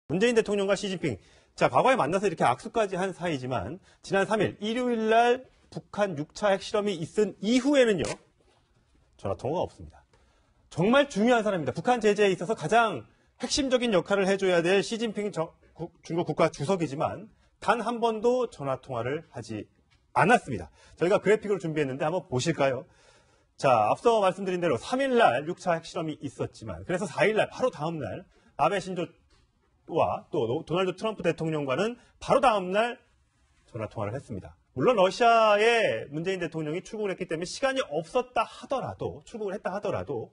문재인 대통령과 시진핑, 자, 과거에 만나서 이렇게 악수까지 한 사이지만 지난 3일 일요일 날 북한 6차 핵실험이 있은 이후에는요, 전화통화가 없습니다. 정말 중요한 사람입니다. 북한 제재에 있어서 가장 핵심적인 역할을 해줘야 될 시진핑 중국 국가 주석이지만 단 한 번도 전화통화를 하지 않았습니다. 저희가 그래픽을 준비했는데 한번 보실까요? 자, 앞서 말씀드린 대로 3일 날 6차 핵실험이 있었지만 그래서 4일 날 바로 다음 날 아베 신조와 또 도널드 트럼프 대통령과는 바로 다음 날 전화통화를 했습니다. 물론 러시아에 문재인 대통령이 출국을 했기 때문에 시간이 없었다 하더라도, 출국을 했다 하더라도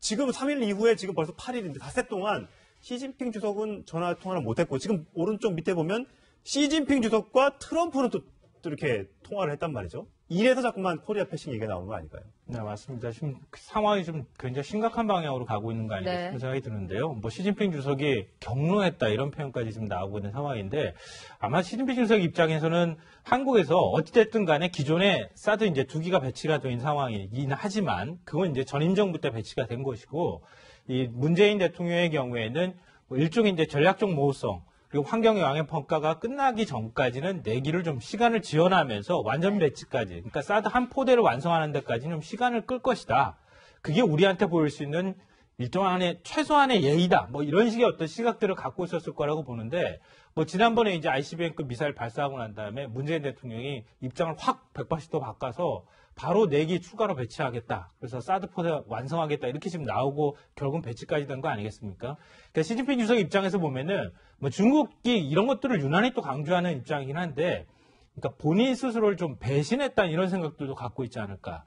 지금 3일 이후에 지금 벌써 8일인데 닷새 동안 시진핑 주석은 전화통화를 못했고, 지금 오른쪽 밑에 보면 시진핑 주석과 트럼프는 또 이렇게 통화를 했단 말이죠. 이래서 자꾸만 코리아 패싱 얘기가 나오는 거 아닐까요? 네, 맞습니다. 지금 상황이 좀 굉장히 심각한 방향으로 가고 있는 거 아닌가 싶은 생각이 드는데요. 뭐 시진핑 주석이 경로했다 이런 표현까지 지금 나오고 있는 상황인데, 아마 시진핑 주석 입장에서는 한국에서 어찌됐든 간에 기존에 사드 이제 2기가 배치가 된 상황이긴 하지만 그건 이제 전임 정부 때 배치가 된 것이고, 이 문재인 대통령의 경우에는 뭐 일종의 이제 전략적 모호성 그리고 환경 영향 평가가 끝나기 전까지는 내기를 좀 시간을 지연하면서 완전 배치까지, 그러니까 사드 한 포대를 완성하는 데까지는 좀 시간을 끌 것이다. 그게 우리한테 보일 수 있는 일정한의 최소한의 예의다. 뭐 이런 식의 어떤 시각들을 갖고 있었을 거라고 보는데, 뭐 지난번에 이제 ICBM급 미사일 발사하고 난 다음에 문재인 대통령이 입장을 확 180도 바꿔서 바로 4기 추가로 배치하겠다. 그래서 사드 포대 완성하겠다. 이렇게 지금 나오고 결국은 배치까지 된 거 아니겠습니까? 그러니까 시진핑 주석 입장에서 보면은 뭐 중국이 이런 것들을 유난히 또 강조하는 입장이긴 한데, 그러니까 본인 스스로를 좀 배신했다는 이런 생각들도 갖고 있지 않을까.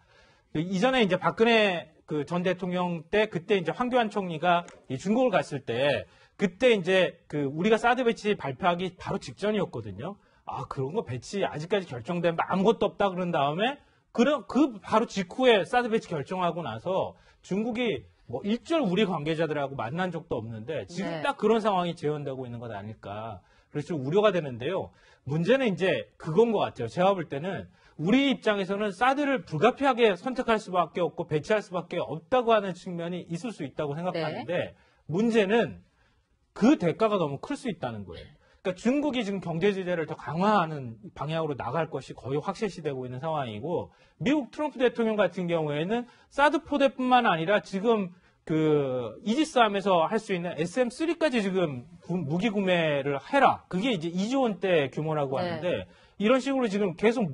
이전에 이제 박근혜 그 전 대통령 때 그때 이제 황교안 총리가 이 중국을 갔을 때 그때 이제 그 우리가 사드 배치 발표하기 바로 직전이었거든요. 아, 그런 거 배치 아직까지 결정된 아무것도 없다 그런 다음에 그 바로 직후에 사드 배치 결정하고 나서 중국이 뭐 일절 우리 관계자들하고 만난 적도 없는데 지금 네. 딱 그런 상황이 재현되고 있는 것 아닐까. 그래서 좀 우려가 되는데요. 문제는 이제 그건 것 같아요. 제가 볼 때는 우리 입장에서는 사드를 불가피하게 선택할 수밖에 없고 배치할 수밖에 없다고 하는 측면이 있을 수 있다고 생각하는데, 문제는 그 대가가 너무 클 수 있다는 거예요. 그러니까 중국이 지금 경제 제재를 더 강화하는 방향으로 나갈 것이 거의 확실시되고 있는 상황이고, 미국 트럼프 대통령 같은 경우에는 사드 포대뿐만 아니라 지금 그 이지스함에서 할 수 있는 SM3까지 지금 무기 구매를 해라. 그게 이제 2조 원대 규모라고 하는데, 이런 식으로 지금 계속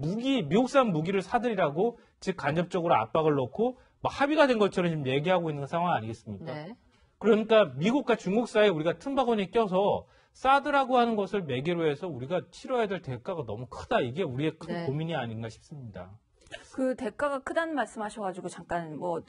미국산 무기를 사들이라고 즉 간접적으로 압박을 넣고 뭐 합의가 된 것처럼 지금 얘기하고 있는 상황 아니겠습니까? 네. 그러니까 미국과 중국 사이에 우리가 틈바구니에 껴서 사드라고 하는 것을 매개로 해서 우리가 치러야 될 대가가 너무 크다. 이게 우리의 큰 고민이 아닌가 싶습니다. 그 대가가 크다는 말씀하셔가지고 잠깐 뭐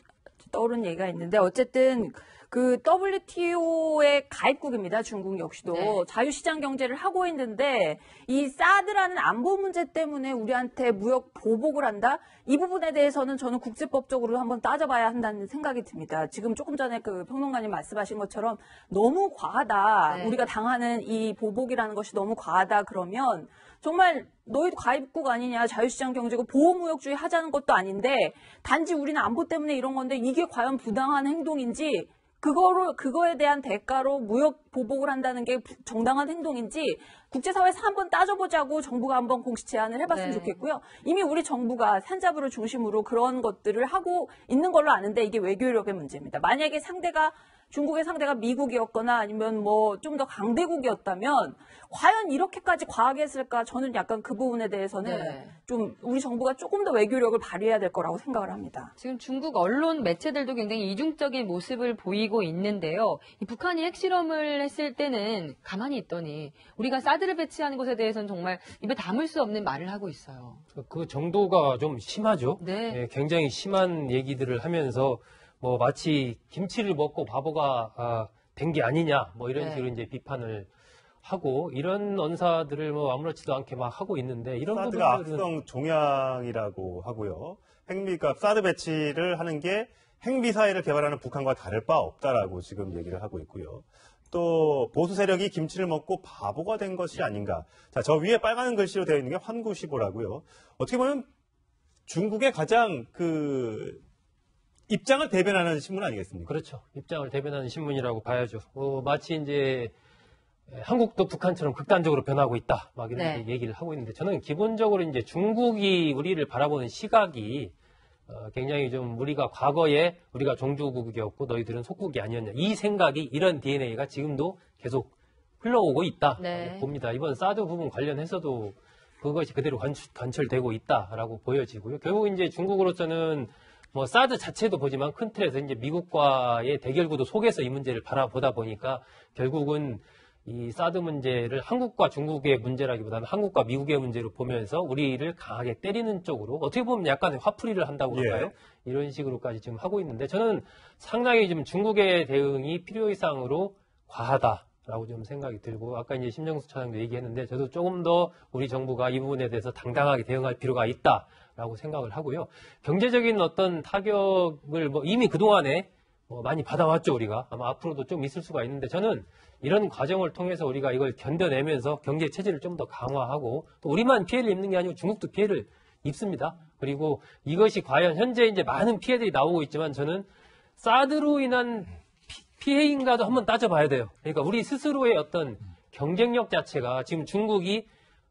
떠오른 얘기가 있는데, 어쨌든 그 WTO의 가입국입니다. 중국 역시도 자유시장 경제를 하고 있는데 이 사드라는 안보 문제 때문에 우리한테 무역 보복을 한다? 이 부분에 대해서는 저는 국제법적으로 한번 따져봐야 한다는 생각이 듭니다. 지금 조금 전에 그 평론가님 말씀하신 것처럼 너무 과하다. 우리가 당하는 이 보복이라는 것이 너무 과하다. 그러면 정말 너희도 가입국 아니냐, 자유시장 경제고 보호무역주의 하자는 것도 아닌데 단지 우리는 안보 때문에 이런 건데 이게 과연 부당한 행동인지, 그거에 대한 대가로 무역 보복을 한다는 게 정당한 행동인지 국제사회에서 한번 따져보자고 정부가 한번 공식 제안을 해봤으면 좋겠고요. 이미 우리 정부가 산자부를 중심으로 그런 것들을 하고 있는 걸로 아는데 이게 외교력의 문제입니다. 만약에 중국의 상대가 미국이었거나 아니면 뭐 좀 더 강대국이었다면 과연 이렇게까지 과하게 했을까? 저는 약간 그 부분에 대해서는 좀 우리 정부가 조금 더 외교력을 발휘해야 될 거라고 생각을 합니다. 지금 중국 언론 매체들도 굉장히 이중적인 모습을 보이고 있는데요. 이 북한이 핵실험을 했을 때는 가만히 있더니 우리가 사드를 배치하는 것에 대해서는 정말 입에 담을 수 없는 말을 하고 있어요. 그 정도가 좀 심하죠. 네. 굉장히 심한 얘기들을 하면서 뭐 마치 김치를 먹고 바보가 된 게 아니냐, 뭐 이런 식으로 이제 비판을 하고, 이런 언사들을 뭐 아무렇지도 않게 막 하고 있는데, 이런 사드가 부분들은 악성 종양이라고 하고요. 그러니까 사드 배치를 하는 게 핵미사일을 개발하는 북한과 다를 바 없다라고 지금 얘기를 하고 있고요. 또 보수 세력이 김치를 먹고 바보가 된 것이 아닌가. 자, 저 위에 빨간 글씨로 되어 있는 게 환구시보라고요. 어떻게 보면 중국의 가장 입장을 대변하는 신문 아니겠습니까? 그렇죠. 입장을 대변하는 신문이라고 봐야죠. 마치 이제 한국도 북한처럼 극단적으로 변하고 있다. 막 이런 네. 얘기를 하고 있는데 저는 기본적으로 이제 중국이 우리를 바라보는 시각이 굉장히 좀 우리가 과거에 우리가 종주국이었고 너희들은 속국이 아니었냐. 이 생각이 이런 DNA가 지금도 계속 흘러오고 있다. 네. 봅니다. 이번 사드 부분 관련해서도 그것이 그대로 관철되고 있다라고 보여지고요. 결국 이제 중국으로서는 뭐 사드 자체도 보지만 큰 틀에서 이제 미국과의 대결 구도 속에서 이 문제를 바라보다 보니까 결국은 이 사드 문제를 한국과 중국의 문제라기보다는 한국과 미국의 문제로 보면서 우리를 강하게 때리는 쪽으로 어떻게 보면 약간의 화풀이를 한다고 할까요? 이런 식으로까지 지금 하고 있는데 저는 상당히 좀 중국의 대응이 필요 이상으로 과하다라고 좀 생각이 들고 아까 이제 심정수 차장도 얘기했는데 저도 조금 더 우리 정부가 이 부분에 대해서 당당하게 대응할 필요가 있다라고 생각을 하고요. 경제적인 어떤 타격을 뭐 이미 그동안에 많이 받아왔죠, 우리가. 아마 앞으로도 좀 있을 수가 있는데 저는 이런 과정을 통해서 우리가 이걸 견뎌내면서 경제 체제를 좀 더 강화하고 또 우리만 피해를 입는 게 아니고 중국도 피해를 입습니다. 그리고 이것이 과연 현재 이제 많은 피해들이 나오고 있지만 저는 사드로 인한 피해인가도 한번 따져봐야 돼요. 그러니까 우리 스스로의 어떤 경쟁력 자체가 지금 중국이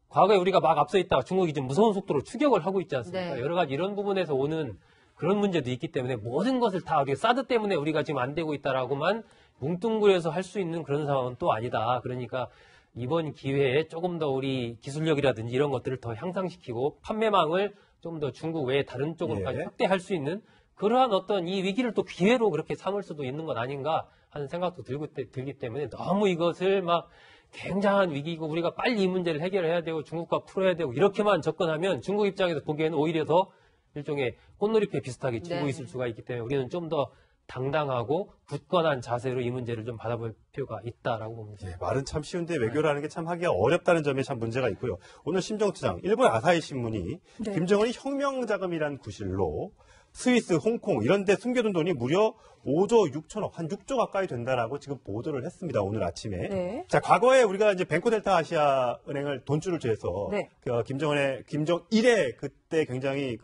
과거에 우리가 막 앞서 있다가 중국이 좀 무서운 속도로 추격을 하고 있지 않습니까? 네. 여러 가지 이런 부분에서 오는 그런 문제도 있기 때문에 모든 것을 다 우리가 사드 때문에 우리가 지금 안 되고 있다라고만 뭉뚱그려서 할 수 있는 그런 상황은 또 아니다. 그러니까 이번 기회에 조금 더 우리 기술력이라든지 이런 것들을 더 향상시키고 판매망을 좀 더 중국 외에 다른 쪽으로까지 확대할 수 있는 그러한 어떤 이 위기를 또 기회로 그렇게 삼을 수도 있는 것 아닌가 하는 생각도 들기 때문에 너무 이것을 막 굉장한 위기이고 우리가 빨리 이 문제를 해결해야 되고 중국과 풀어야 되고 이렇게만 접근하면 중국 입장에서 보기에는 오히려 더 일종의 꽃놀이패 비슷하게 치고 네. 있을 수가 있기 때문에 우리는 좀 더 당당하고 굳건한 자세로 이 문제를 좀 받아볼 필요가 있다라고 봅니다. 예, 말은 참 쉬운데 외교라는 게 참 하기가 어렵다는 점에 참 문제가 있고요. 오늘 심정투장, 일본 아사히 신문이 네. 김정은이 혁명자금이란 구실로 스위스, 홍콩 이런 데 숨겨둔 돈이 무려 5조 6천억, 한 6조 가까이 된다라고 지금 보도를 했습니다. 오늘 아침에. 네. 자, 과거에 우리가 이제 뱅코델타 아시아 은행을 돈줄을 죄서 네. 김정일의 그때 굉장히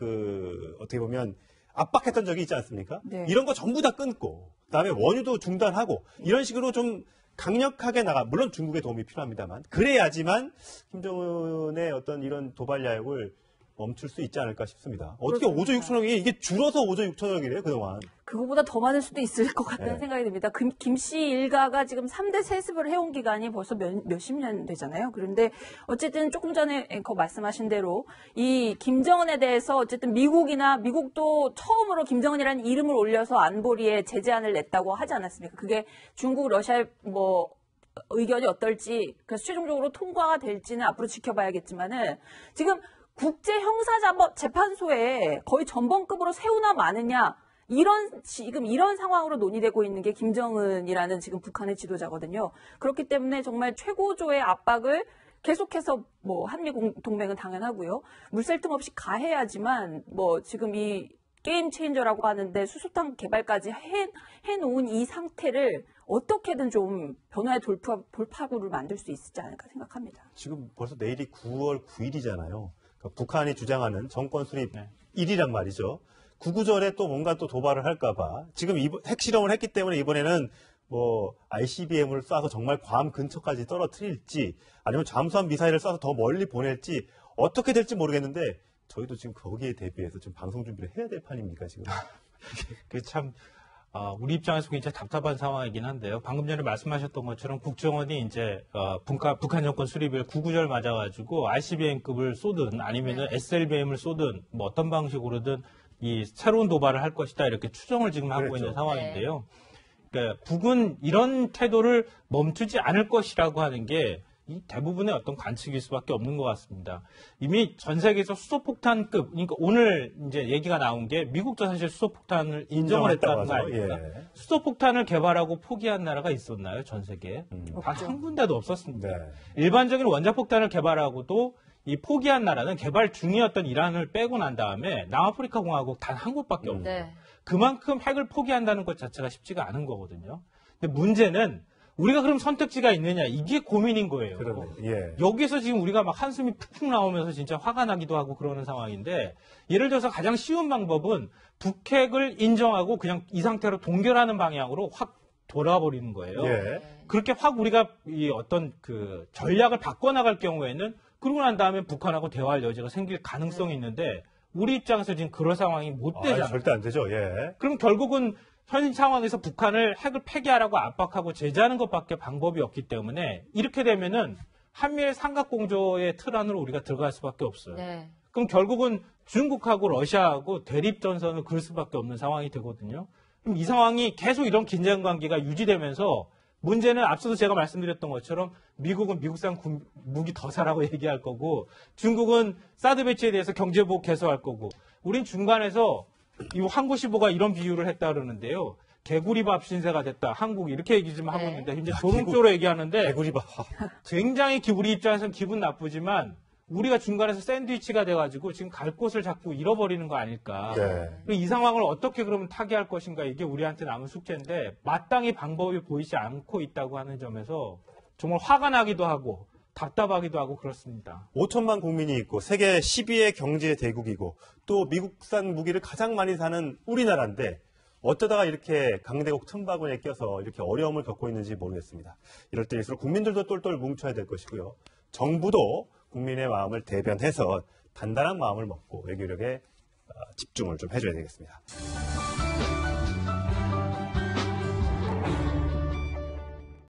어떻게 보면 압박했던 적이 있지 않습니까? 네. 이런 거 전부 다 끊고 그다음에 원유도 중단하고 이런 식으로 좀 강력하게 물론 중국의 도움이 필요합니다만 그래야지만 김정은의 어떤 이런 도발 야욕을 멈출 수 있지 않을까 싶습니다. 어떻게 그렇습니다. 5조 6천억이 이게 줄어서 5조 6천억이래요 그동안. 그거보다 더 많을 수도 있을 것 같다는 네. 생각이 듭니다. 김씨 일가가 지금 3대 세습을 해온 기간이 벌써 몇십 년 되잖아요. 그런데 어쨌든 조금 전에 앵커 말씀하신 대로 이 김정은에 대해서 어쨌든 미국도 처음으로 김정은이라는 이름을 올려서 안보리에 제재안을 냈다고 하지 않았습니까? 그게 중국, 러시아의 의견이 어떨지 그래서 최종적으로 통과가 될지는 앞으로 지켜봐야겠지만은 지금 국제형사재판소에 거의 전범급으로 세우나 마느냐 지금 이런 상황으로 논의되고 있는 게 김정은이라는 지금 북한의 지도자거든요. 그렇기 때문에 정말 최고조의 압박을 계속해서 한미 동맹은 당연하고요. 물샐 틈 없이 가해야지만 지금 이 게임 체인저라고 하는데 수소탄 개발까지 해놓은 이 상태를 어떻게든 좀 변화의 돌파구를 만들 수 있지 않을까 생각합니다. 지금 벌써 내일이 9월 9일이잖아요. 그러니까 북한이 주장하는 정권 수립 1이란 말이죠. 구구절에 또 뭔가 또 도발을 할까봐 지금 핵실험을 했기 때문에 이번에는 ICBM을 쏴서 정말 괌 근처까지 떨어뜨릴지 아니면 잠수함 미사일을 쏴서 더 멀리 보낼지 어떻게 될지 모르겠는데 저희도 지금 거기에 대비해서 지금 방송 준비를 해야 될 판입니까 지금? 그게 참 우리 입장에서 굉장히 답답한 상황이긴 한데요. 방금 전에 말씀하셨던 것처럼 국정원이 이제 북한 정권 수립일 9.9절 맞아가지고 ICBM급을 쏘든 아니면은 SLBM을 쏘든 어떤 방식으로든 이 새로운 도발을 할 것이다 이렇게 추정을 지금 하고 그렇죠. 있는 상황인데요. 그러니까 북은 이런 태도를 멈추지 않을 것이라고 하는 게 이 대부분의 어떤 관측일 수밖에 없는 것 같습니다. 이미 전 세계에서 수소폭탄급, 그러니까 오늘 이제 얘기가 나온 게 미국도 사실 수소폭탄을 인정을 했다는 거 아닙니까? 예. 수소폭탄을 개발하고 포기한 나라가 있었나요? 전 세계에? 단 한 군데도 없었습니다. 네. 일반적인 원자폭탄을 개발하고도 이 포기한 나라는 개발 중이었던 이란을 빼고 난 다음에 남아프리카 공화국 단 한 곳밖에 없어요. 네. 그만큼 핵을 포기한다는 것 자체가 쉽지가 않은 거거든요. 근데 문제는 우리가 그럼 선택지가 있느냐 이게 고민인 거예요. 그러네. 예. 여기서 지금 우리가 막 한숨이 푹푹 나오면서 진짜 화가 나기도 하고 그러는 상황인데 예를 들어서 가장 쉬운 방법은 북핵을 인정하고 그냥 이 상태로 동결하는 방향으로 확 돌아버리는 거예요. 예. 그렇게 확 우리가 이 어떤 그 전략을 바꿔나갈 경우에는 그러고 난 다음에 북한하고 대화할 여지가 생길 가능성이 있는데 우리 입장에서 지금 그럴 상황이 못 되잖아요. 절대 안 되죠. 예. 그럼 결국은 현 상황에서 북한을 핵을 폐기하라고 압박하고 제재하는 것밖에 방법이 없기 때문에 이렇게 되면은 한미일 삼각공조의 틀 안으로 우리가 들어갈 수밖에 없어요. 네. 그럼 결국은 중국하고 러시아하고 대립전선을 그을 수밖에 없는 상황이 되거든요. 그럼 이 상황이 계속 이런 긴장 관계가 유지되면서 문제는 앞서도 제가 말씀드렸던 것처럼 미국은 미국산 무기 더 사라고 얘기할 거고 중국은 사드 배치에 대해서 경제보복 계속할 거고 우린 중간에서 이 항구시보가 이런 비유를 했다 그러는데요. 개구리밥 신세가 됐다. 한국 이렇게 얘기 좀 하고 있는데 이제 조롱조로 얘기하는데 개구리밥. 굉장히 우리 입장에서는 기분 나쁘지만 우리가 중간에서 샌드위치가 돼가지고 지금 갈 곳을 자꾸 잃어버리는 거 아닐까. 네. 이 상황을 어떻게 그러면 타개할 것인가 이게 우리한테 남은 숙제인데 마땅히 방법이 보이지 않고 있다고 하는 점에서 정말 화가 나기도 하고 답답하기도 하고 그렇습니다. 5천만 국민이 있고 세계 12의 경제 대국이고 또 미국산 무기를 가장 많이 사는 우리나라인데 어쩌다가 이렇게 강대국 틈바구니에 껴서 이렇게 어려움을 겪고 있는지 모르겠습니다. 이럴 때일수록 국민들도 똘똘 뭉쳐야 될 것이고요. 정부도 국민의 마음을 대변해서 단단한 마음을 먹고 외교력에 집중을 좀 해줘야 되겠습니다.